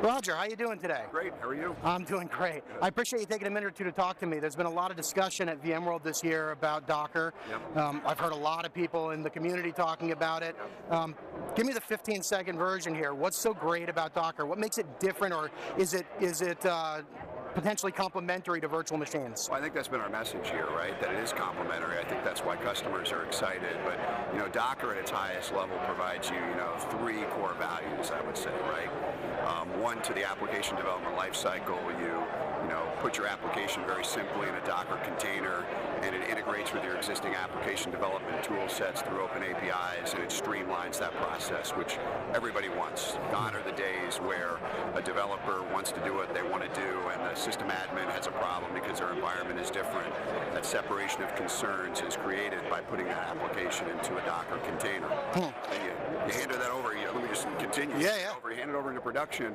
Roger, how you doing today? Great, how are you? I'm doing great. I appreciate you taking a minute or two to talk to me. There's been a lot of discussion at VMworld this year about Docker. Yep. I've heard a lot of people in the community talking about it. Give me the 15-second version here. What's so great about Docker? What makes it different, or is it potentially complementary to virtual machines? Well, I think that's been our message here, right? That it is complementary. I think that's why customers are excited. But Docker at its highest level provides you, three core values, I would say, right? One, to the application development lifecycle, you put your application very simply in a Docker container, and it integrates with your existing application development tool sets through open APIs, and it streamlines that process, which everybody wants. Gone are the days where a developer wants to do what they want to do, and the system admin has a problem because their environment is different. That separation of concerns is created by putting that application into a Docker container. And you hand that over, let me just continue. Yeah. You hand it over into production,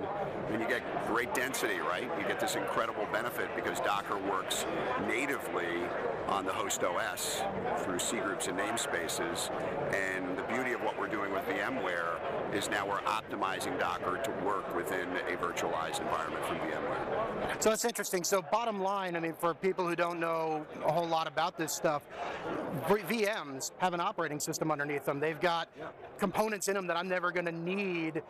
and you get great density, right? You get this incredible benefit because Docker works natively on the host OS through C groups and namespaces. And the beauty of what we're doing with VMware is now we're optimizing Docker to work within a virtualized environment from VMware. So that's interesting. So bottom line, for people who don't know a whole lot about this stuff, VMs have an operating system underneath them. They've got components in them that I'm never going to need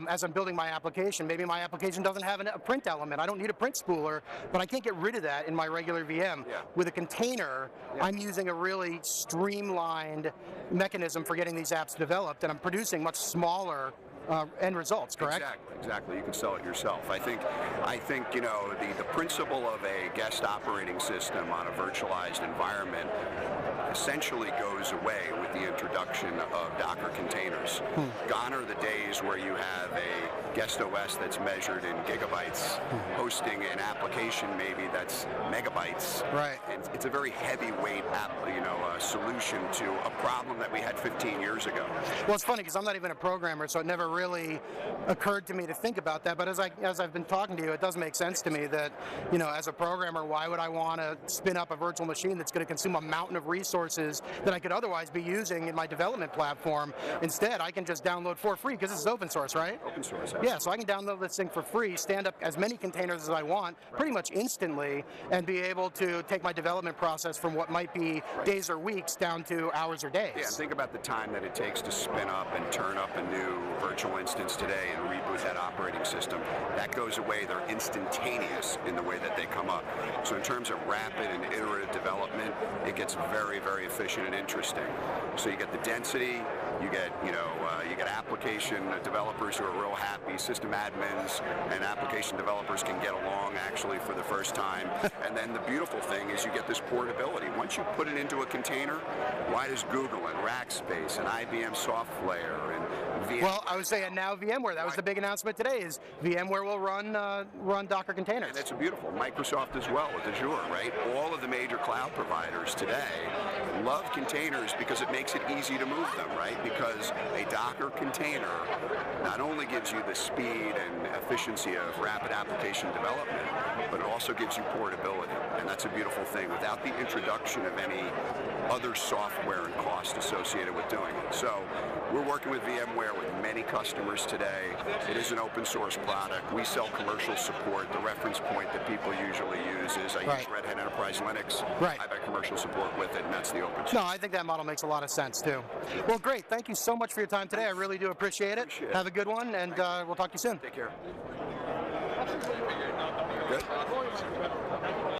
as I'm building my application. Maybe my application doesn't have a print element. I don't need a print spooler, but I can't get rid of that in my regular VM. With a container, I'm using a really streamlined mechanism for getting these apps developed, and I'm producing much smaller end results, correct? Exactly. You can sell it yourself. I think the principle of a guest operating system on a virtualized environment essentially goes away with the introduction of Docker containers. Gone are the days where you have a guest OS that's measured in gigabytes, hosting an application maybe that's megabytes. Right. It's a very heavyweight solution to a problem that we had 15 years ago. Well, it's funny because I'm not even a programmer, so it never really occurred to me to think about that. But as I've been talking to you, it does make sense to me that, as a programmer, why would I want to spin up a virtual machine that's going to consume a mountain of resources that I could otherwise be using in my development platform? Instead, I can just download for free because this is open source, right? Open source. Yeah, so I can download this thing for free, stand up as many containers as I want, pretty much instantly, and be able to take my development process from what might be days or weeks down to hours or days. Yeah, think about the time that it takes to spin up and turn up a new virtual instance today and reboot that operating system. That goes away. They're instantaneous in the way that they come up. So in terms of rapid and iterative development, it gets very, very efficient and interesting. So you get the density, you get application developers who are real happy, system admins and application developers can get along actually for the first time. And then the beautiful thing is you get this portability. Once you put it into a container, why does Google and Rackspace and IBM SoftLayer and VMware? Well, I was saying now VMware. That was the big announcement today. Is VMware will run Docker containers. And that's beautiful. Microsoft as well with Azure, right? All of the major cloud providers today love containers because it makes it easy to move them, right? Because a Docker container not only gives you the speed and efficiency of rapid application development, but it also gives you portability. And that's a beautiful thing without the introduction of any other software and cost associated with doing it. So we're working with VMware with many customers today. It is an open source product. We sell commercial support. The reference point that people usually use is I use Red Hat Enterprise Linux. I've got commercial support with it, and that's the open source. No, I think that model makes a lot of sense too. Well, great. Thank you so much for your time today. I really do appreciate it. Have a good one, and we'll talk to you soon. Take care. Good.